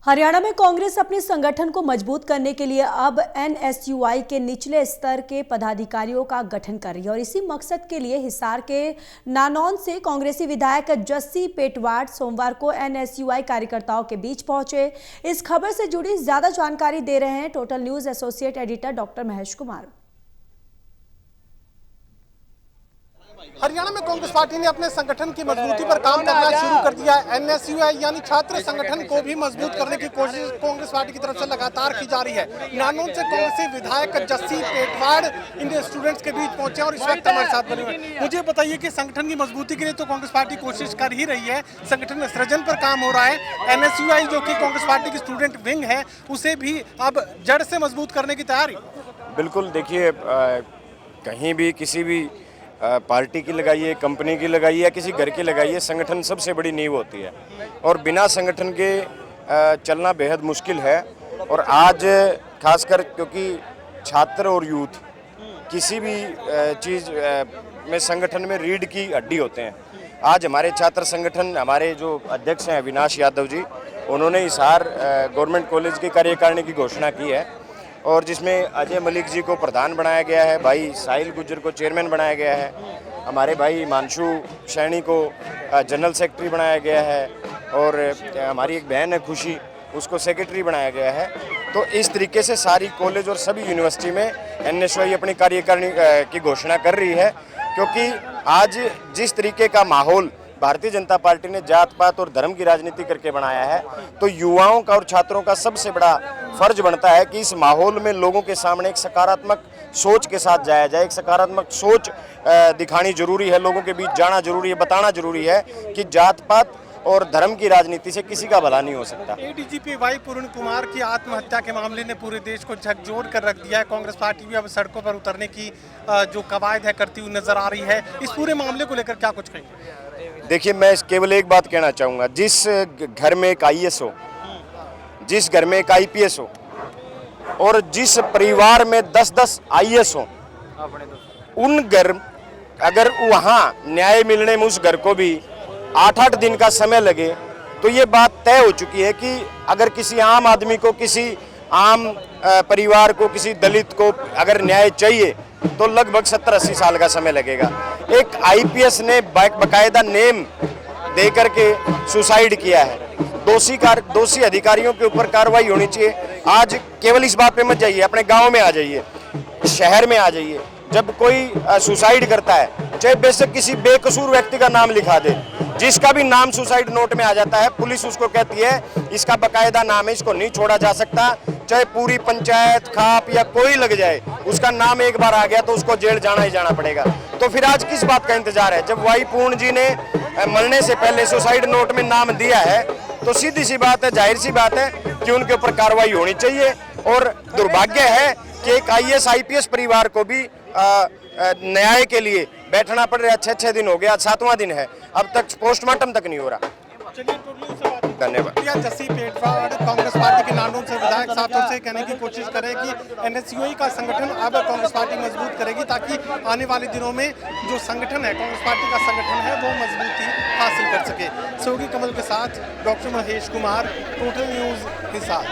हरियाणा में कांग्रेस अपने संगठन को मजबूत करने के लिए अब एनएसयूआई के निचले स्तर के पदाधिकारियों का गठन कर रही है और इसी मकसद के लिए हिसार के नानौन से कांग्रेसी विधायक जस्सी पेटवाड़ सोमवार को एनएसयूआई कार्यकर्ताओं के बीच पहुंचे। इस खबर से जुड़ी ज्यादा जानकारी दे रहे हैं total news associate editor doctor Mahesh Kumar. Haryana में कांग्रेस पार्टी ने अपने संगठन की मजबूती पर काम करना शुरू कर दिया है। एनएसयूआई यानी छात्र संगठन को भी मजबूत करने की कोशिश कांग्रेस पार्टी की तरफ से लगातार की जा रही है। नानौन से कांग्रेसी विधायक जस्सी पेटवाड़ इन स्टूडेंट्स के बीच पहुंचे और इस वक्त हमारे साथ बने हुए। मुझे बताइए कि संगठन की मजबूती के लिए तो कांग्रेस पार्टी कोशिश कर ही रही है, संगठन में सृजन पर काम हो रहा है। एनएसयूआई जो कि कांग्रेस पार्टी की स्टूडेंट विंग है, उसे भी अब जड़ से मजबूत करने की तैयारी। बिल्कुल, देखिए कहीं भी किसी भी पार्टी की लगाइए, कंपनी की लगाइए या किसी घर की लगाइए, संगठन सबसे बड़ी नींव होती है और बिना संगठन के चलना बेहद मुश्किल है। और आज खासकर क्योंकि छात्र और यूथ किसी भी चीज़ में संगठन में रीढ़ की हड्डी होते हैं। आज हमारे छात्र संगठन, हमारे जो अध्यक्ष हैं अविनाश यादव जी, उन्होंने हिसार गवर्नमेंट कॉलेज की कार्यकारिणी की घोषणा की है और जिसमें अजय मलिक जी को प्रधान बनाया गया है, भाई साहिल गुज्जर को चेयरमैन बनाया गया है, हमारे भाई मानशु सैनी को जनरल सेक्रेटरी बनाया गया है और हमारी एक बहन है खुशी, उसको सेक्रेटरी बनाया गया है। तो इस तरीके से सारी कॉलेज और सभी यूनिवर्सिटी में एनएसयूआई अपनी कार्यकारिणी की घोषणा कर रही है, क्योंकि आज जिस तरीके का माहौल भारतीय जनता पार्टी ने जात पात और धर्म की राजनीति करके बनाया है, तो युवाओं का और छात्रों का सबसे बड़ा फर्ज बनता है कि इस माहौल में लोगों के सामने एक सकारात्मक सोच के साथ जाया जाए। एक सकारात्मक सोच दिखानी जरूरी है, लोगों के बीच जाना जरूरी है, बताना जरूरी है कि जात पात और धर्म की राजनीति से किसी का भला नहीं हो सकता। एडीजीपी वाई पूर्ण कुमार की आत्महत्या के मामले ने पूरे देश को झकझोर कर रख दिया है। कांग्रेस पार्टी भी अब सड़कों पर उतरने की जो कवायद है करती हुई नजर आ रही है। इस पूरे मामले को लेकर क्या कुछ कहेंगे? देखिए, मैं केवल एक बात कहना चाहूँगा, जिस घर में एक आईएएस हो, जिस घर में एक आईपीएस हो और जिस परिवार में 10-10 आईएएस हो, उन घर अगर वहाँ न्याय मिलने में उस घर को भी 8-8 दिन का समय लगे, तो ये बात तय हो चुकी है कि अगर किसी आम आदमी को, किसी आम परिवार को, किसी दलित को अगर न्याय चाहिए तो लगभग 70-80 साल का समय लगेगा। एक आईपीएस ने बाकायदा नेम दे करके सुसाइड किया है। दोषी अधिकारियों के ऊपर कार्रवाई होनी चाहिए। आज केवल इस बात पे मत जाइए, अपने गांव में आ जाइए, शहर में आ जाइए, जब कोई सुसाइड करता है, चाहे बेशक किसी बेकसूर व्यक्ति का नाम लिखा दे, जिसका भी नाम सुसाइड नोट में आ जाता है, पुलिस उसको कहती है इसका बकायदा नाम है, इसको नहीं छोड़ा जा सकता। चाहे पूरी पंचायत, खाप या कोई लग जाए, उसका नाम एक बार आ गया तो उसको जेल जाना ही जाना पड़ेगा। तो फिर आज किस बात का इंतजार है? जब वाई पूर्ण जी ने मरने से पहले सुसाइड नोट में नाम दिया है, तो सीधी सी बात है, जाहिर सी बात है कि उनके ऊपर कार्रवाई होनी चाहिए। और दुर्भाग्य है कि एक आईएएस आईपीएस परिवार को भी न्याय के लिए बैठना पड़ रहा है। 6-6 दिन हो गया, आज 7वां दिन है, अब तक पोस्टमार्टम तक नहीं हो रहा। धन्यवाद। जस्सी पेटवाड़ कांग्रेस पार्टी के नानौन से विधायक साथों से कहने की कोशिश करें कि एनएसयूआई का संगठन अब कांग्रेस पार्टी मजबूत करेगी, ताकि आने वाले दिनों में जो संगठन है, कांग्रेस पार्टी का संगठन है, वो मजबूती हासिल कर सके। सहयोगी कमल के साथ doctor Mahesh Kumar, total news Hisar.